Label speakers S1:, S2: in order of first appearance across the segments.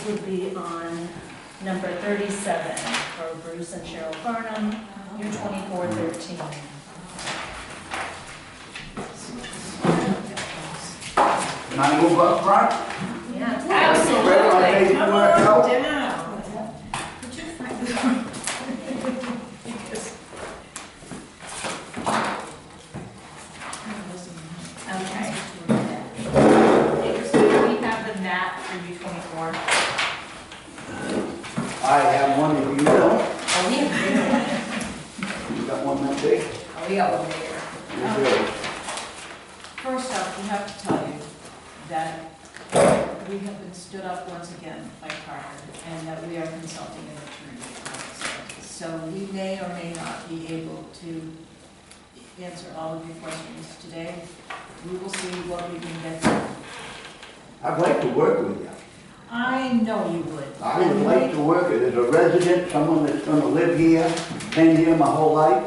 S1: would be on number 37 for Bruce and Cheryl Farnham, U2413.
S2: Can I move up front?
S1: Yeah,
S2: Absolutely.
S3: Come on down.
S1: Did you find this one? Okay. So do we have the map for U24?
S2: I have one if you don't.
S1: Oh, we have a bigger one.
S2: You got one that big?
S1: Oh, we got one bigger.
S2: You're good.
S3: First off, we have to tell you that we have been stood up once again by Carter, and that we are consulting an attorney. So we may or may not be able to answer all of your questions today. We will see what we can get to.
S2: I'd like to work with you.
S3: I know you would.
S2: I would like to work as a resident, someone that's gonna live here, been here my whole life.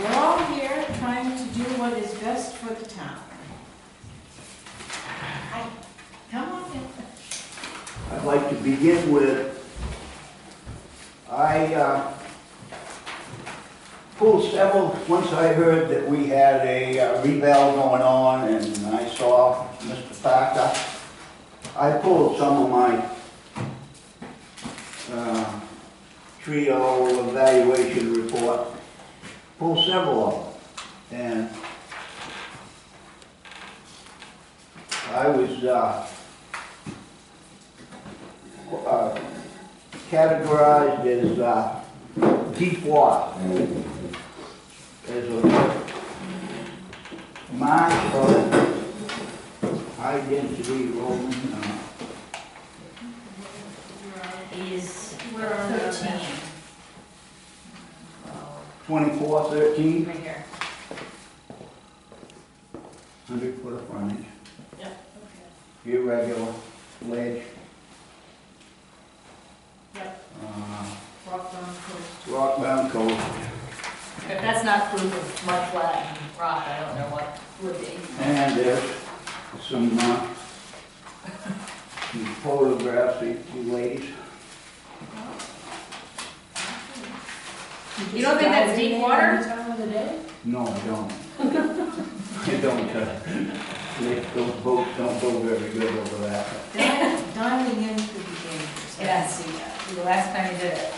S3: We're all here trying to do what is best for the town. Come on in.
S2: I'd like to begin with, I pulled several, once I heard that we had a revale going on and I saw Mr. Parker, I pulled some of my trio evaluation report, pulled several of them, and I was categorized as deep water, as a mark of high density rolling.
S1: He's 13.
S2: 2413,
S1: Right here.
S2: 100-foot of frontage,
S1: Yep.
S2: irregular ledge,
S3: Yep. Rockbound coast.
S2: rock-bound coast,
S1: If that's not proof of mud flat and rock, I don't know what would be.
S2: and there's some photographs of you ladies.
S1: You don't think that's deep water?
S3: Any time of the day?
S2: No, I don't. I don't. Those boats don't go very good over that.
S3: Diving in could be dangerous. I
S1: Yes.
S3: can see that.
S1: The last time you did it.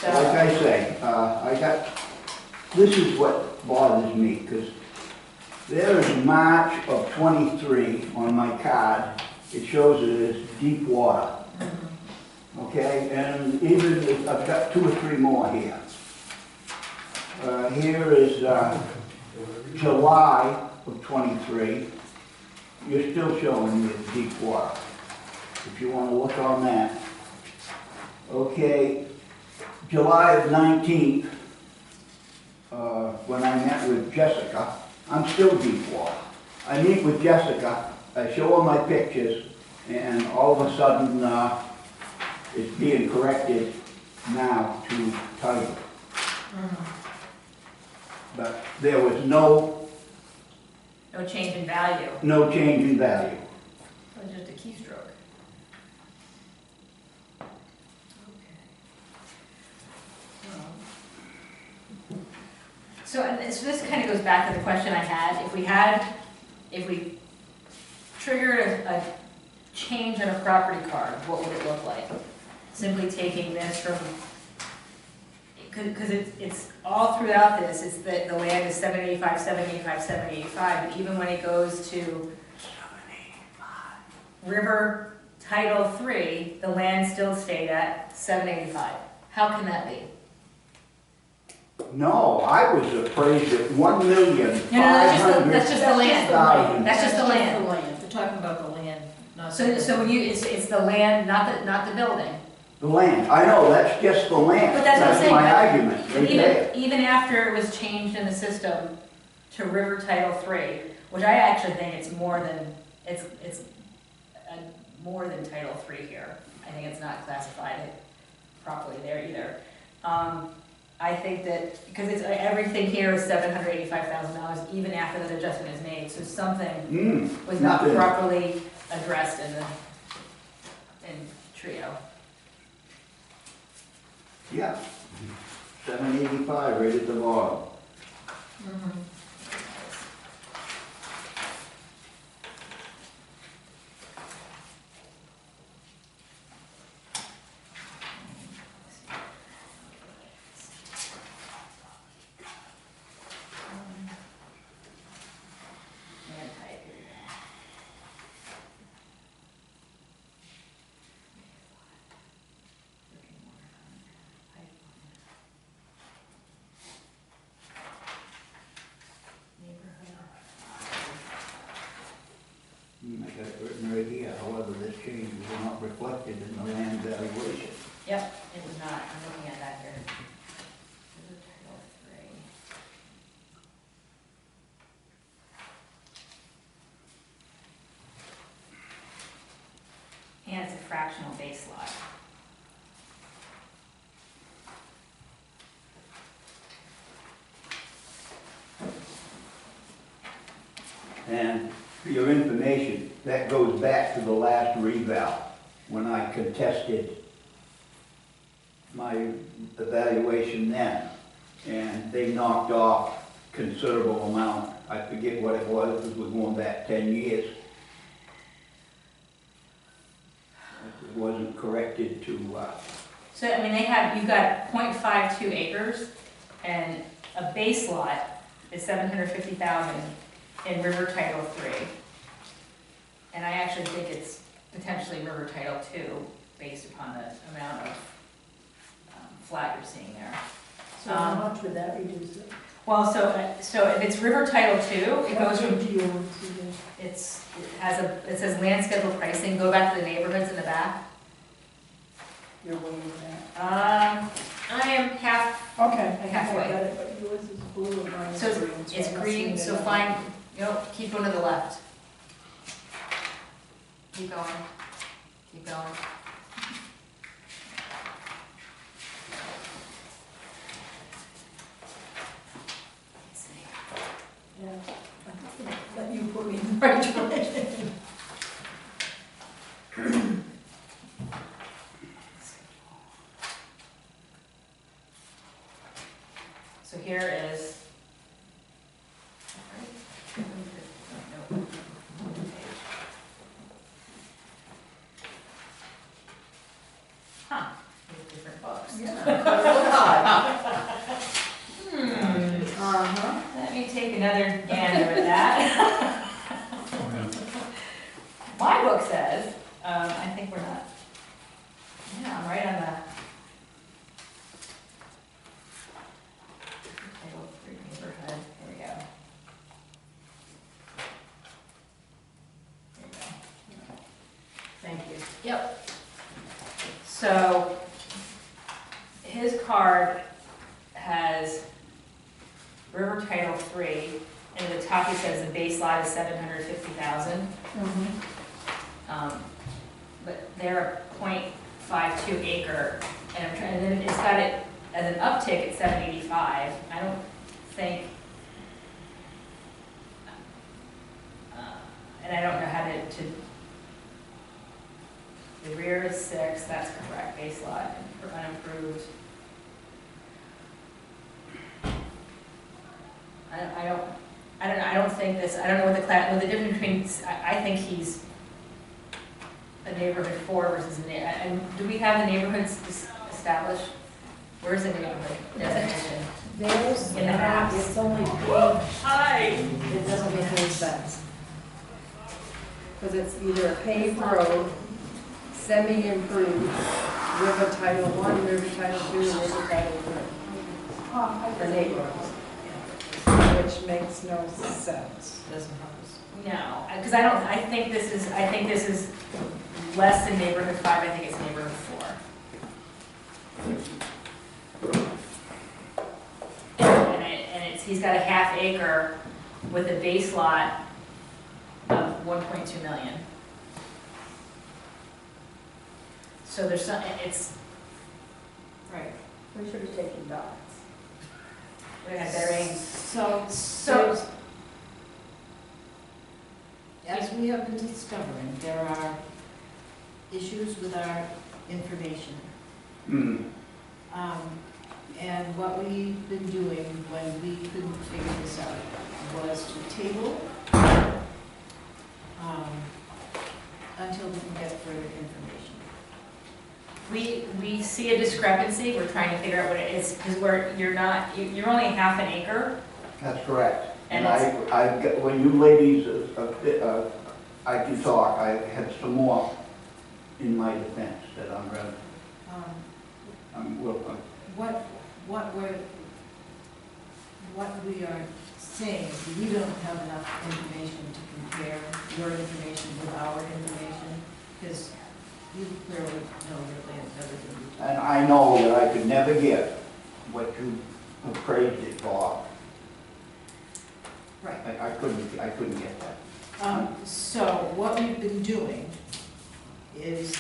S2: Like
S1: So,
S2: I say, this is what bothers me, because there is March of 23 on my card. It shows it as deep water. Okay, and even if I've got 2 or 3 more here. Here is July of 23. You're still showing me it's deep water. If you want to look on that. Okay, July of 19th, when I met with Jessica, I'm still deep water. I meet with Jessica, I show her my pictures, and all of a sudden, it's being corrected now to title. But there was no
S1: change in value.
S2: change in value.
S1: It was just a keystroke. So this kind of goes back to the question I had. If we triggered a change on a property card, what would it look like? Simply taking this from, because it's all throughout this, it's that the land is 785, 785, 785, but even when it goes to River Title III, the land still stayed at 785. How can that be?
S2: No, I was appraised at $1,500,000.
S1: That's just the land. That's just the land.
S3: We're talking about the land, not
S1: So when it's the land, not the building.
S2: The land, I know, that's just the land.
S1: But that's what I'm saying,
S2: my
S1: but
S2: argument, right there.
S1: Even after it was changed in the system to River Title III, which I actually think it's more than more than Title III here. I think it's not classified properly there either. I think that, because it's, everything here is $785,000, even after that adjustment is made, so something was not
S2: nothing.
S1: properly addressed in Trio.
S2: Yeah, 785 right at the bottom. I got it written right here, however, this change was not reflected in the land valuation.
S1: Yep, it was not, I'm looking at that here. Title 3. And it's a fractional base lot.
S2: And for your information, that goes back to the last reval, when I contested my evaluation then. And they knocked off considerable amount. I forget what it was, because we're going back 10 years. It wasn't corrected to,
S1: So, I mean, you've got 0.52 acres, and a base lot is 750,000 in River Title 3. And I actually think it's potentially River Title 2, based upon the amount of flat you're seeing there.
S4: So how much would that reduce it?
S1: Well, so if it's River Title 2, it goes from,
S4: What do you want to do?
S1: it says land schedule pricing, go back to the neighborhoods in the back.
S4: You're waiting that.
S1: I am half,
S4: Okay, I think
S1: halfway.
S4: I got it, but yours is blue and mine is
S1: so
S4: green.
S1: it's
S4: I must
S1: green,
S4: need
S1: so
S4: another.
S1: find, keep going to the left. Keep going, keep going. Let's see.
S4: Yeah, I think that you put me in the right direction.
S1: So here is. No. Huh, these different books.
S4: Uh-huh.
S1: Let me take another gander at that. My book says, I think we're not, yeah, I'm right on the. Title 3 neighborhood, here we go. There you go. Thank you. Yep. So, his card has River Title 3, and at the top it says the base lot is 750,000. But they're a 0.52 acre, and then it's got it as an uptick at 785. I don't think, and I don't know how to, the rear is 6, that's correct, base lot, unimproved. I don't think this, I don't know what the difference between, I think he's a neighborhood 4 versus and do we have the neighborhoods established? Where's the neighborhood definition?
S4: There's,
S1: In the maps.
S4: it's only paved,
S1: Hi!
S4: it doesn't make any sense. Because it's either a paved road, semi-improved, river title 1, river title 2, and river title 3. For neighborhoods. Which makes no sense.
S1: No, because I think this is less than neighborhood 5, I think it's neighborhood 4. And he's got a half acre with a base lot of 1.2 million. So there's some, it's,
S4: Right. We should have taken dots.
S1: ahead, Barry.
S3: So, as we have been discovering, there are issues with our information.
S2: Hmm.
S3: And what we've been doing when we couldn't figure this out was to table until we can get further information.
S1: We see a discrepancy, we're trying to figure out what it is, because you're only half an acre.
S2: That's correct.
S1: And
S2: And when you ladies, I can talk, I had some more in my defense that I'm gonna,
S3: What we are saying is we don't have enough information to compare your information with our information, because you clearly know your land better than we do.
S2: and I know that I could never get what you appraised it for.
S3: Right.
S2: I couldn't get that.
S3: So what we've been doing is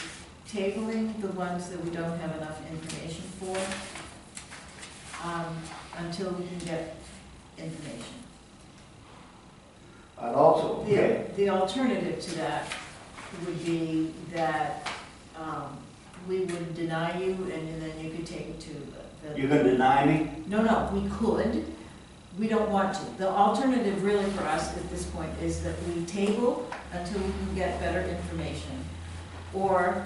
S3: tabling the ones that we don't have enough information for until we can get information.
S2: I'd also, okay,
S3: The alternative to that would be that we would deny you and then you could take it to the.
S2: you're gonna deny me?
S3: No, we could. We don't want to. The alternative really for us at this point is that we table until we can get better information. Or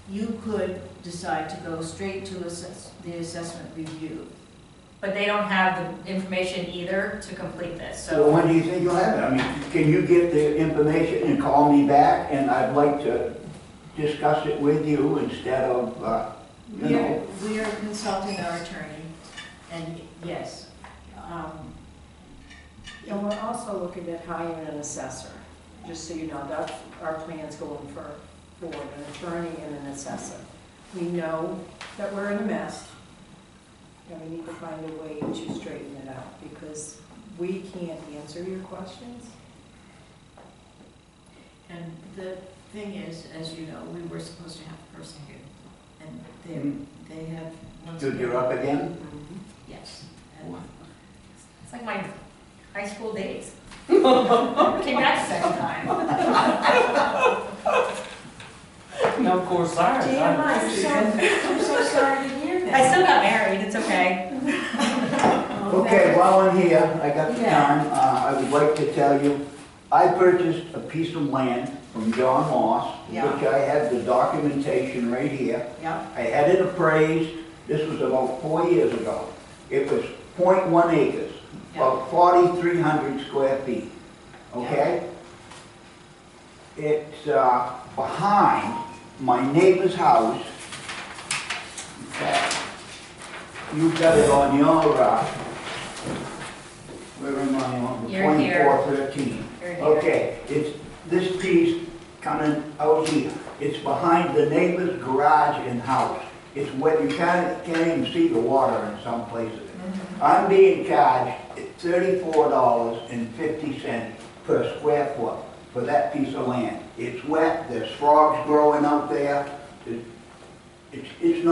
S3: you could decide to go straight to the assessment review.
S1: But they don't have the information either to complete this,
S2: So
S1: so.
S2: when do you think you'll have it? I mean, can you get the information and call me back? And I'd like to discuss it with you instead of, you know.
S3: We are consulting our attorney, and yes.
S4: And we're also looking at hiring an assessor, just so you know, that's our plans going forward, an attorney and an assessor. We know that we're in a mess, and we need to find a way to straighten it out, because we can't answer your questions.
S3: And the thing is, as you know, we were supposed to have a person here, and they have.
S2: Dude, you're up again?
S3: Yes. And
S1: It's like my high school days. Came back a second time.
S5: No corsairs.
S3: I'm so sorry to hear that.
S1: I still got married, it's okay.
S2: Okay, while I'm here, I got the time, I would like to tell you, I purchased a piece of land from John Moss,
S3: Yeah.
S2: which I have the documentation right here.
S3: Yeah,
S2: I had it appraised, this was about 4 years ago. It was 0.1 acres, about 4,300 square feet, okay? It's behind my neighbor's house. In fact, you've got it on your, where am I on?
S1: You're here.
S2: 2413.
S1: You're here.
S2: Okay, it's this piece coming out here. It's behind the neighbor's garage and house. It's wet, you can't even see the water in some places. I'm being charged $34.50 per square foot for that piece of land. It's wet, there's frogs growing out there. It's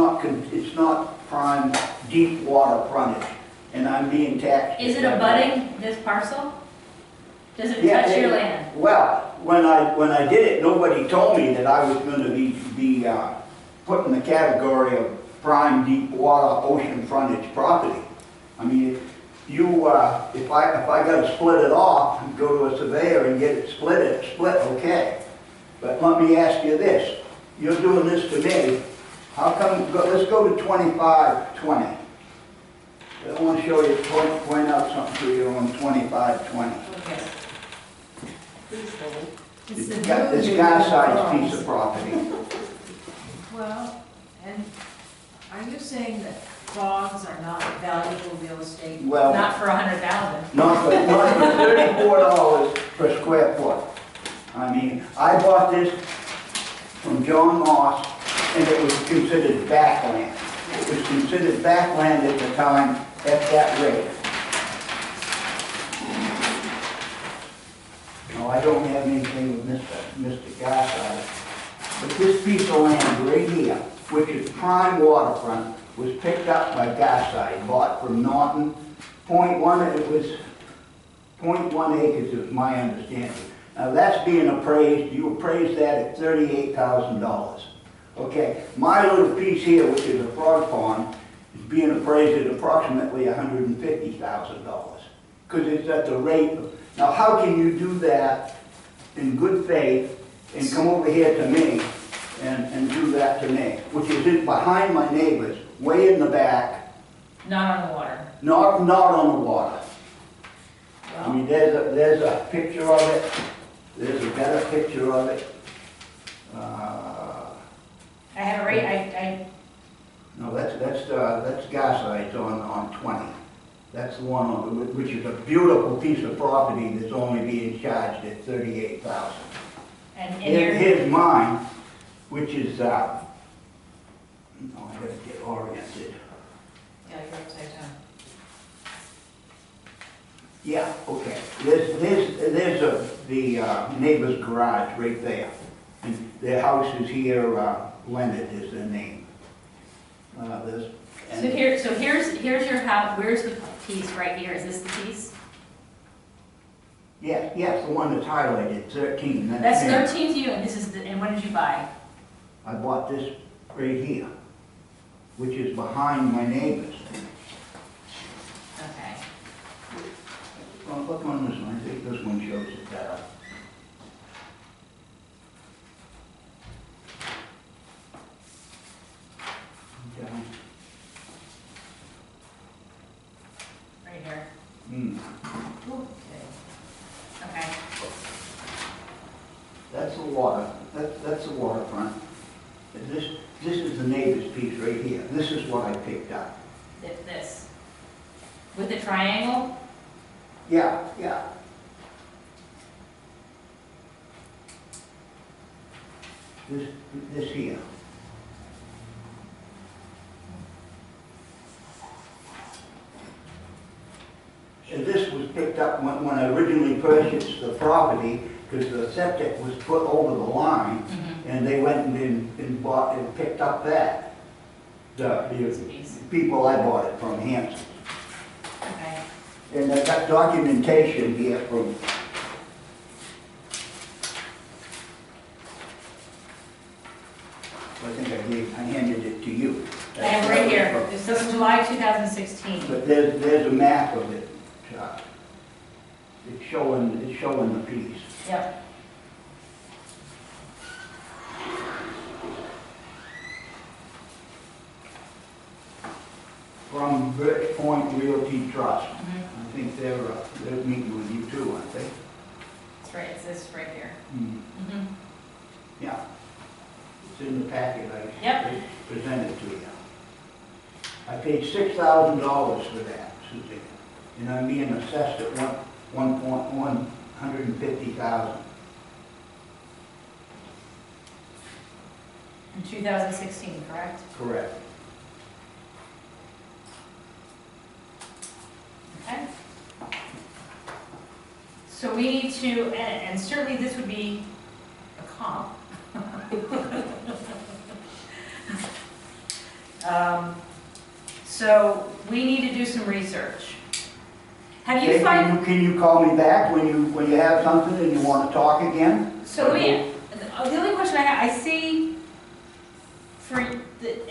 S2: not prime deep water frontage, and I'm being taxed.
S1: Is it abutting this parcel? Does it
S2: Yeah,
S1: touch your land?
S2: Well, when I did it, nobody told me that I was gonna be put in the category of prime deep water ocean frontage property. I mean, if I gotta split it off and go to a surveyor and get it split, okay. But let me ask you this, you're doing this to me, how come, let's go to 2520. I want to show you, point out something to you on 2520.
S3: okay.
S4: Please hold.
S3: It's the
S2: It's
S3: new-
S2: Garside piece of property.
S3: Well, and are you saying that frogs are not valuable real estate?
S2: Well,
S1: Not for 100,000.
S2: not for $34 per square foot. I mean, I bought this from John Moss, and it was considered backland. It was considered backland at the time at that rate. No, I don't have anything with Mr. Garside, but this piece of land right here, which is prime waterfront, was picked up by Garside, bought from Norton .1, it was .1 acres is my understanding. Now that's being appraised, you appraised that at $38,000. Okay, my little piece here, which is a frog pond, is being appraised at approximately $150,000. Because it's at the rate of, now how can you do that in good faith and come over here to me and do that to me? Which is in behind my neighbors, way in the back,
S1: Not on the water.
S2: not on the water. I
S1: Well,
S2: mean, there's a picture of it, there's a better picture of it.
S1: I have a rate,
S2: No, that's Garside on 20. That's the one on, which is a beautiful piece of property that's only being charged at $38,000.
S1: and here,
S2: Here's mine, which is, no, I gotta get oriented.
S3: Yeah, you're upside down.
S2: Yeah, okay. There's the neighbor's garage right there. And their house is here, Leonard is their name. There's,
S1: here's your house, where's the piece right here? Is this the piece?
S2: yes, the one that's highlighted, 13.
S1: That's
S2: me.
S1: 13 to you, and this is, and when did you buy?
S2: I bought this right here, which is behind my neighbors.
S1: Okay.
S2: Well, look on this one, I think this one shows it better. Okay.
S1: Right here.
S3: Okay.
S1: Okay.
S2: That's the water, that's the waterfront. This is the neighbor's piece right here. This is what I picked up.
S1: This. With the triangle?
S2: Yeah. This here. And this was picked up when I originally purchased the property, because the septic was put over the line, and they went and bought and picked up that. The people I bought it from, Hanson.
S1: Okay.
S2: And I got documentation here from, I think I handed it to you.
S1: I have it right here. This is July 2016.
S2: But there's a map of it. It's showing the piece.
S1: Yep.
S2: From Birch Point Realty Trust.
S1: Mhm.
S2: I think they're meeting with you too, aren't they?
S1: That's right, it's this right here.
S2: Hmm.
S1: Mhm.
S2: Yeah. It's in the packet
S1: Yep.
S2: I presented to you. I paid $6,000 for that, Susie. And I'm being assessed at $150,000.
S1: In 2016, correct?
S2: Correct.
S1: Okay. So we need to, and certainly this would be a comp. So we need to do some research. Have you
S2: Okay,
S1: find,
S2: can you call me back when you have something and you want to talk again?
S1: so let me, the only question I have, I see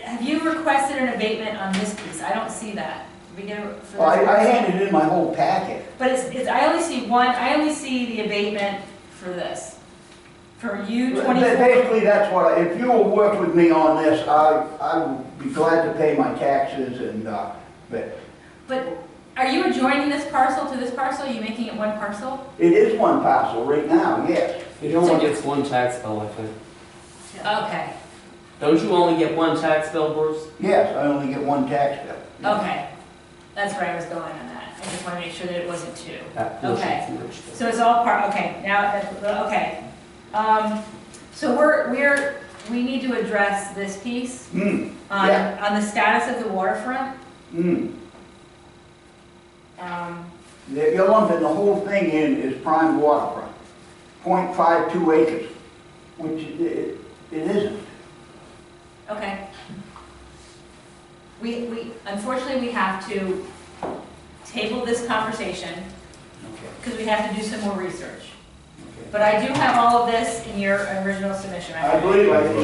S1: have you requested an abatement on this piece? I don't see that. Did we get it for this?
S2: Well, I handed in my whole packet.
S1: But I only see one, I only see the abatement for this. For you, 24.
S2: Basically, that's what, if you will work with me on this, I would be glad to pay my taxes and,
S1: But are you adjoining this parcel to this parcel? Are you making it one parcel?
S2: it is one parcel right now, yes.
S5: It only gets one tax bill, I think.
S1: Okay,
S5: Don't you only get one tax bill, Bruce?
S2: Yes, I only get one tax bill.
S1: okay. That's where I was going on that. I just want to make sure that it wasn't two.
S5: Okay.
S1: So it's all part, okay, now, okay. So we need to address this piece
S2: Yeah.
S1: on the status of the waterfront.
S2: You're lumping the whole thing in as prime waterfront, .52 acres, which it isn't.
S1: Okay. Unfortunately, we have to table this conversation,
S2: Okay.
S1: because we have to do some more research.
S2: Okay.
S1: But I do have all of this in your original submission.
S2: I believe I did. I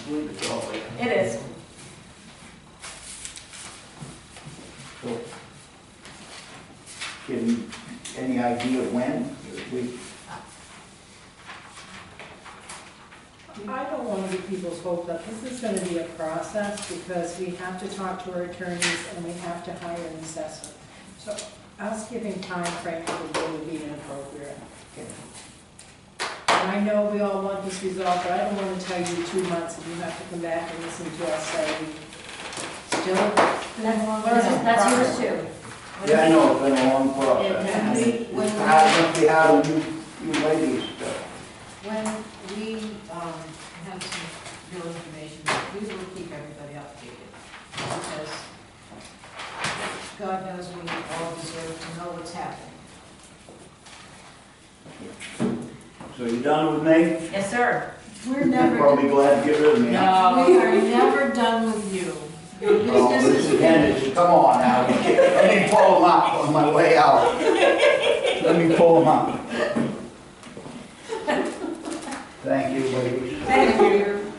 S2: believe it's all there.
S1: It is.
S2: So, can, any idea when?
S4: I don't want to get people's hopes up. This is going to be a process because we have to talk to our attorneys and we have to hire an assessor. So us giving time frame would be inappropriate. And I know we all want this resolved, but I don't want to tell you 2 months and you have to come back and listen to us say, still.
S1: That's yours too.
S2: Yeah, I know, it's been a long process.
S3: When we-
S2: It's hard, must be hard on you ladies stuff.
S3: When we have some real information, we will keep everybody updated. Because God knows we all deserve to know what's happening.
S2: So you done with me?
S1: Yes, sir.
S3: We're
S2: You're
S3: never,
S2: probably glad to get rid of me. huh?
S3: we are never done with you. Your
S2: Oh,
S3: business
S2: Mrs.
S3: is
S2: Henderson, come on now. Let me pull them up on my way out. Let me pull them up. Thank you, ladies.
S1: Thank you.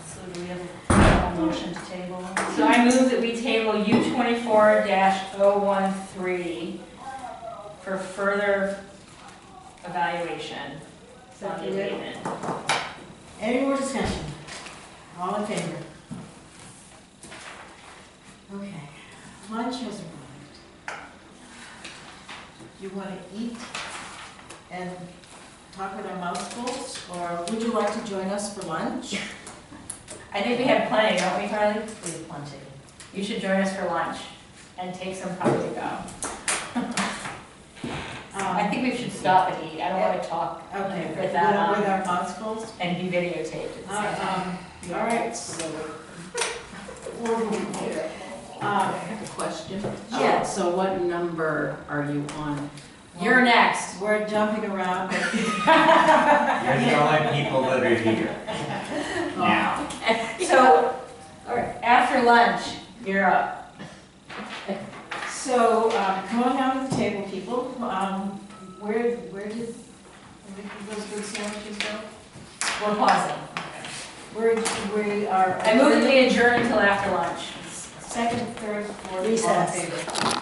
S1: So do we have a motion to table? So I move that we table U24-013 for further evaluation on the abatement.
S3: Any more discussion? All in favor? Okay, lunch has arrived. You want to eat and talk with our mouths full, or would you like to join us for lunch?
S1: I think we have plenty, don't we, Carly?
S3: We have plenty.
S1: You should join us for lunch and take some time to go. I think we should stop and eat. I don't want to talk
S3: Okay,
S1: with
S3: with
S1: that on
S3: our mouths full?
S1: and be videotaped at the same time.
S3: All right, so we're moving here.
S6: I have a question.
S3: Yeah.
S6: So what number are you on?
S1: You're next.
S3: We're jumping around.
S7: You're the only people that are here now.
S1: So, after lunch, you're up.
S3: So, come on down to the table, people. Where did those good sandwiches go?
S1: We're pausing.
S3: We are.
S1: I move that we adjourn until after lunch.
S3: Second, third, fourth, all in
S4: Recess.
S3: favor.